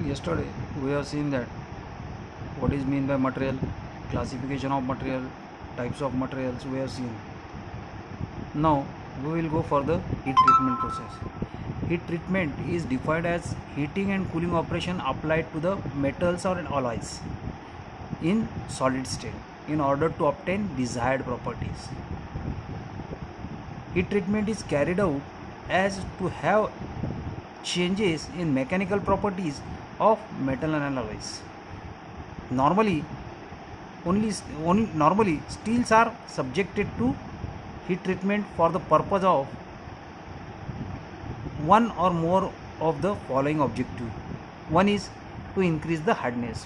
Yesterday we have seen that what is mean by material, classification of material, types of materials we have seen. Now we will go for the heat treatment process. Heat treatment is defined as heating and cooling operation applied to the metals or alloys in solid state in order to obtain desired properties. Heat treatment is carried out as to have changes in mechanical properties of metal and alloys. Normally, normally steels are subjected to heat treatment for the purpose of one or more of the following objective. One is to increase the hardness.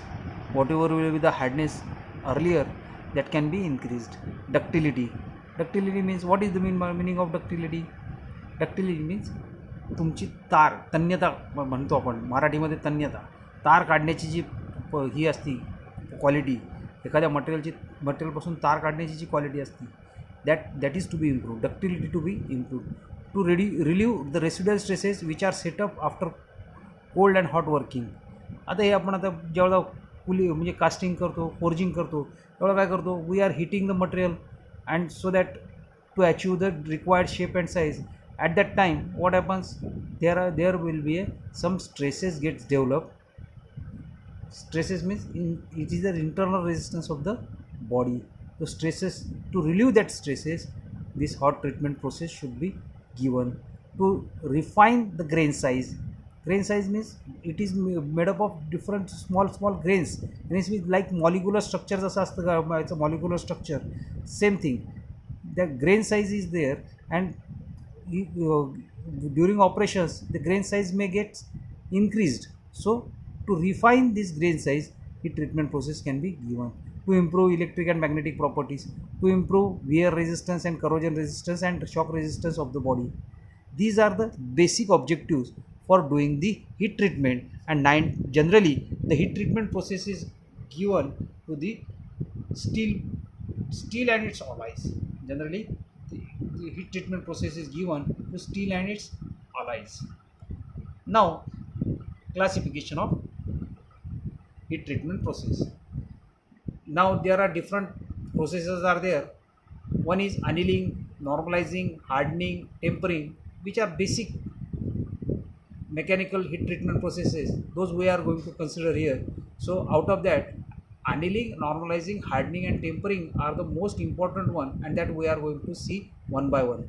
Whatever will be the hardness earlier, that can be increased. Ductility. Ductility means, what is the meaning of ductility? Ductility means तुमची तार, तन्यता म्हणतो आपण मराठीमध्ये, तन्यता, तार काढण्याची जी ही असती क्वालिटी, एखाद्या मटेरियलपासून तार काढण्याची जी क्वालिटी असती, that is to be improve. Ductility to be improve to relieve the residual stresses which are set up after cold and hot working. आता हे आपण आता जेव्हा म्हणजे कास्टिंग करतो, फोर्जिंग करतो, तेव्हा काय करतो, we are hitting the material and so that to achieve the required shape and size. At that time what happens, there will be some stresses gets developed. Stresses means it is the internal resistance of the body. So stresses, to relieve that stresses, this hot treatment process should be given to refine the grain size. Grain size means it is made up of different small grains. Grains means like molecular structures असं असतं का, it's a molecular structure, same thing. The grain size is there, and during operations the grain size may get increased. So to refine this grain size, heat treatment process can be given to improve electric and magnetic properties, to improve wear resistance and corrosion resistance and shock resistance of the body. These are the basic objectives for doing the heat treatment, and generally the heat treatment process is given to the steel and its alloys. Generally the heat treatment process is given to steel and its alloys. Now, classification of heat treatment process. Now there are different processes are there. One is annealing, normalizing, hardening, tempering, which are basic mechanical heat treatment processes. Those we are going to consider here. So out of that, annealing, normalizing, hardening and tempering are the most important one, and that we are going to see one by one.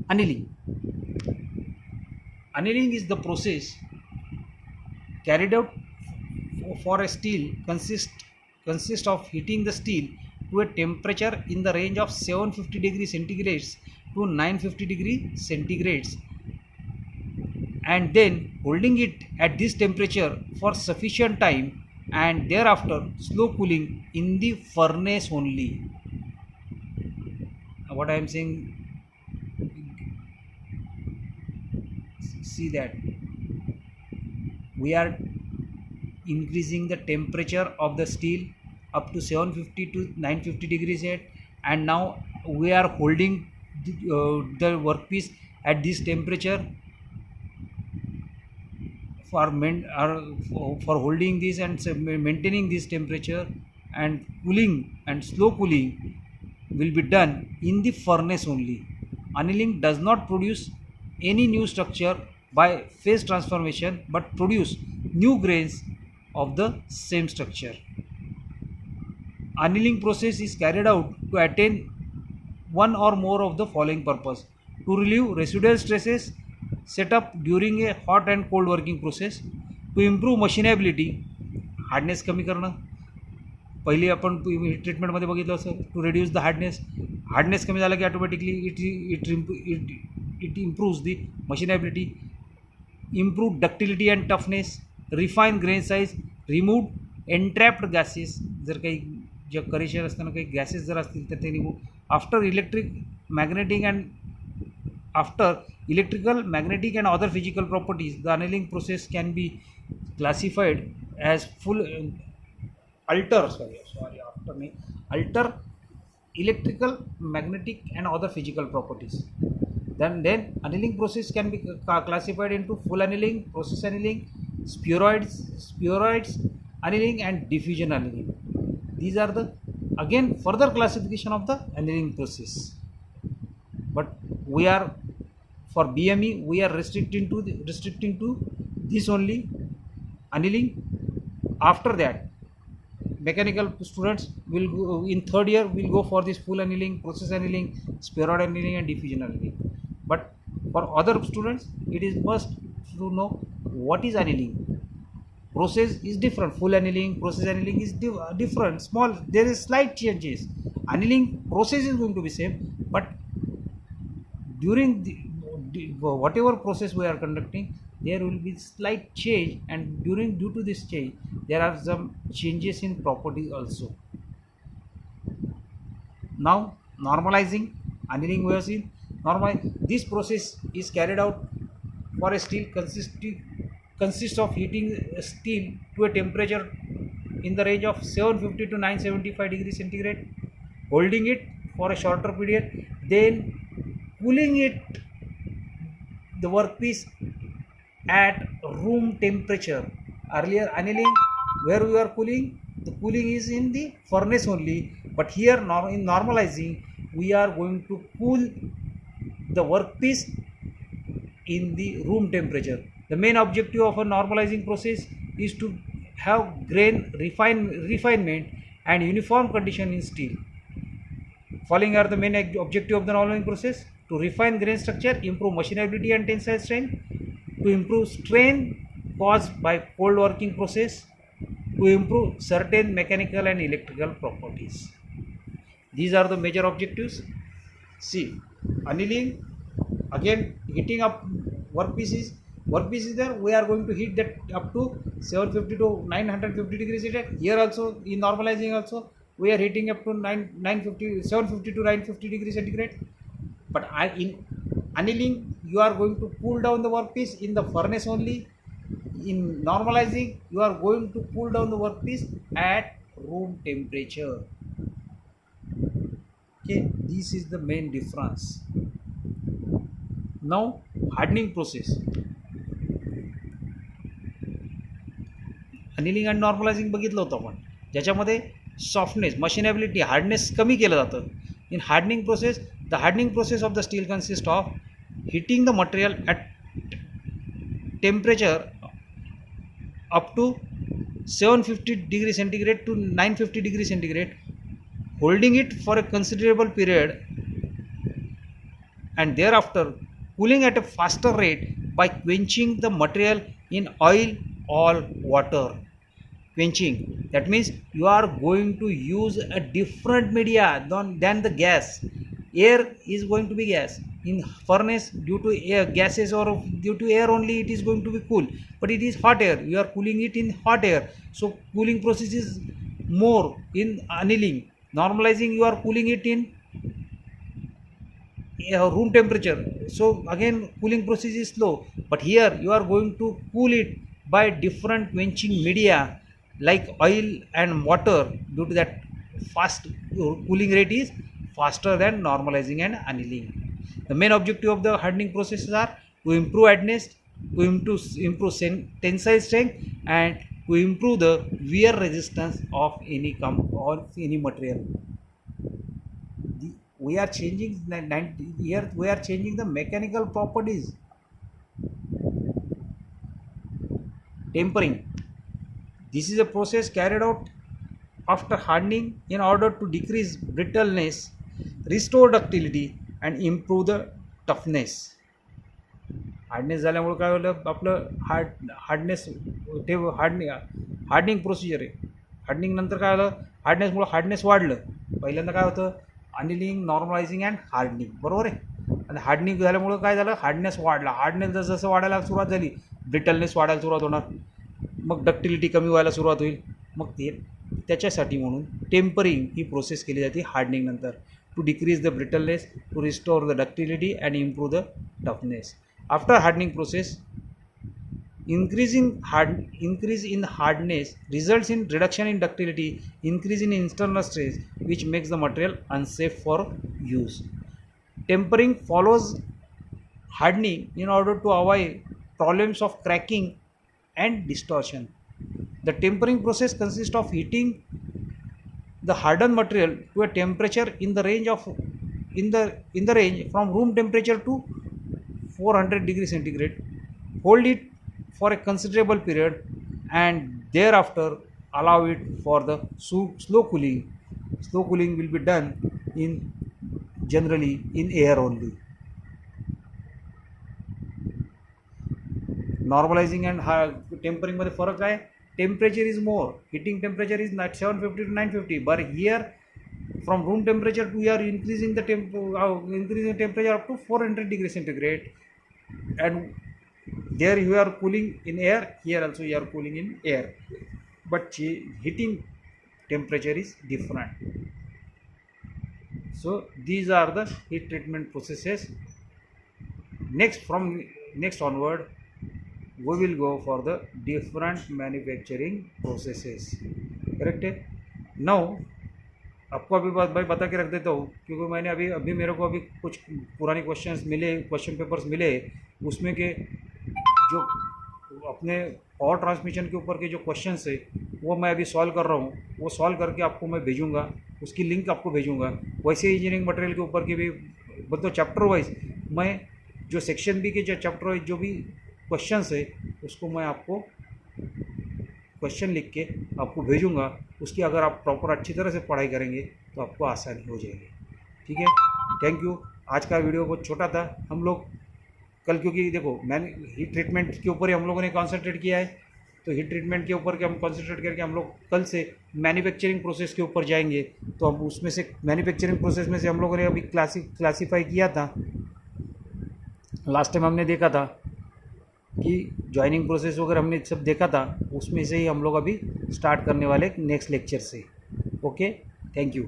Annealing. Annealing is the process carried out for a steel consist of heating the steel to a temperature in the range of 750 degrees centigrades to 950 degrees centigrades, and then holding it at this temperature for sufficient time, and thereafter slow cooling in the furnace only. What I am saying, see that we are increasing the temperature of the steel up to 750 to 950 degrees Celsius, and now we are holding the workpiece at this temperature for holding this and maintaining this temperature, and cooling and slow cooling will be done in the furnace only. Annealing does not produce any new structure by phase transformation, but produce new grains of the same structure. Annealing process is carried out to attain one or more of the following purpose: to relieve residual stresses set up during a hot and cold working process, to improve machinability, hardness कमी करणं. पहिले आपण heat ट्रीटमेंटमध्ये बघितलं असं, to reduce the hardness कमी झालं की automatically it improves the machinability, improve ductility and toughness, refine grain size, remove entrapped gases. जर काही जे करेशन असताना काही गॅसेस जर असतील तर ते remove. After electrical, magnetic and other physical properties, the annealing process can be classified as alter electrical, magnetic and other physical properties. Then annealing process can be classified into full annealing, process annealing, spheroids annealing, and diffusion annealing. These are the again further classification of the annealing process. But we are for BME we are restricting to this only annealing. After that, mechanical students will go, in third year will go for this full annealing, process annealing, spheroid annealing, and diffusion annealing. But for other students, it is must to know what is annealing. Process is different. Full annealing, process annealing is different. Small, there is slight changes. Annealing process is going to be same, but during whatever process we are conducting, there will be slight change, and due to this change, there are some changes in properties also. Now, normalizing annealing we have seen. This process is carried out for a steel consists of heating steel to a temperature in the range of 750 to 975 degrees centigrade, holding it for a shorter period, then cooling it the workpiece at room temperature. Earlier annealing, where we are cooling, the cooling is in the furnace only, but here in normalizing we are going to cool the workpiece in the room temperature. The main objective of a normalizing process is to have grain refinement and uniform condition in steel. Following are the main objective of the normalizing process: to refine grain structure, improve machinability and tensile strength, to improve strain caused by cold working process, to improve certain mechanical and electrical properties. These are the major objectives. See, annealing, again heating up workpiece is there. We are going to heat that up to 750 to 950 degrees centigrade. Here also in normalizing also we are heating up to 750 to 950 degrees centigrade. But in annealing you are going to cool down the workpiece in the furnace only. In normalizing you are going to cool down the workpiece at room temperature. Okay, this is the main difference. Now hardening process. Annealing and normalising बघितलं होतं आपण, ज्याच्यामध्ये softness, मशिनेबिलिटी, hardness कमी केलं जातं. In hardening process, the hardening process of the steel consist of heating the material at temperature up to 750 degree centigrade to 950 degree centigrade, holding it for a considerable period, and thereafter cooling at a faster rate by quenching the material in oil or water. Quenching, that means you are going to use a different media than the gas. Air is going to be gas. In furnace, due to air gases or due to air only, it is going to be cool, but it is hot air. You are cooling it in hot air, so cooling process is more. In annealing, normalizing, you are cooling it in room temperature, so again cooling process is slow. But here you are going to cool it by different quenching media like oil and water. Due to that, fast cooling rate is faster than normalizing and annealing. The main objective of the hardening processes are to improve hardness, to improve tensile strength, and to improve the wear resistance of any material. We are changing here. We are changing the mechanical properties. Tempering. This is a process carried out after hardening in order to decrease brittleness, restore ductility, and improve the toughness. Hardness झाल्यामुळे काय होतं, आपलं hardening procedure आहे. Hardening नंतर काय झालं, हार्डनेसमुळे hardness वाढलं. पहिल्यांदा काय होतं, अनिलिंग, नॉर्मलायझिंग अँड हार्डनिंग, बरोबर आहे. आणि हार्डनिंग झाल्यामुळं काय झालं, हार्डनेस वाढला. हार्डनेस जसं वाढायला सुरुवात झाली, ब्रिटलनेस वाढायला सुरुवात होणार, मग डक्टिलिटी कमी व्हायला सुरुवात होईल. मग त्याच्यासाठी म्हणून टेम्परिंग ही प्रोसेस केली जाते हार्डनिंग नंतर, to decrease the brittleness, to restore the ductility and improve the toughness. After hardening process, increase in hardness results in reduction in ductility, increase in internal stress, which makes the material unsafe for use. Tempering follows hardening in order to avoid problems of cracking and distortion. The tempering process consists of heating the hardened material to a temperature in the range of in the range from room temperature to 400 degrees centigrade. Hold it for a considerable period and thereafter allow it for the slow cooling. Slow cooling will be done in generally in air only. Normalizing and tempering मध्ये फरक आहे. Temperature is more, heating temperature is not 750 to 950, but here from room temperature to here increasing the temperature up to 400 degrees centigrade, and there you are cooling in air, here also you are cooling in air, but heating temperature is different. So these are the heat treatment processes. Next onward we will go for the different manufacturing processes. Correct है. Now आपको अभी बात भाई बता के रख देता हूँ, क्योंकि मैंने अभी मेरे को अभी कुछ पुराने क्वेश्चन पेपर्स मिले, उसमें के जो अपने पावर ट्रांसमिशन के ऊपर के जो क्वेश्चंस है वो मैं अभी सॉल्व कर रहा हूँ. वो सॉल्व करके आपको मैं भेजूँगा, उसकी लिंक आपको भेजूँगा. वैसे इंजीनियरिंग मटेरियल के ऊपर के भी मतलब चैप्टर वाइज मैं जो सेक्शन बी के जो चैप्टर वाइज जो भी क्वेश्चंस है उसको मैं आपको क्वेश्चन लिख के आपको भेजूँगा. उसकी अगर आप प्रॉपर अच्छी तरह से पढ़ाई करेंगे तो आपको आसानी हो जाएगी. ठीक है, थैंक यू. आज का वीडियो बहुत छोटा था. हम लोग कल, क्योंकि देखो मैंने हीट ट्रीटमेंट के ऊपर ही हम लोगों ने कॉन्सेंट्रेट किया है, तो हीट ट्रीटमेंट के ऊपर के हम कॉन्सेंट्रेट करके हम लोग कल से मैन्युफैक्चरिंग प्रोसेस के ऊपर जाएंगे. तो हम उसमें से मैन्युफैक्चरिंग प्रोसेस में से हम लोगों ने अभी क्लासीफाई किया था. लास्ट टाइम हमने देखा था कि जॉइनिंग प्रोसेस वगैरह हमने सब देखा था, उसमें से ही हम लोग अभी स्टार्ट करने वाले नेक्स्ट लेक्चर से. Okay, thank you.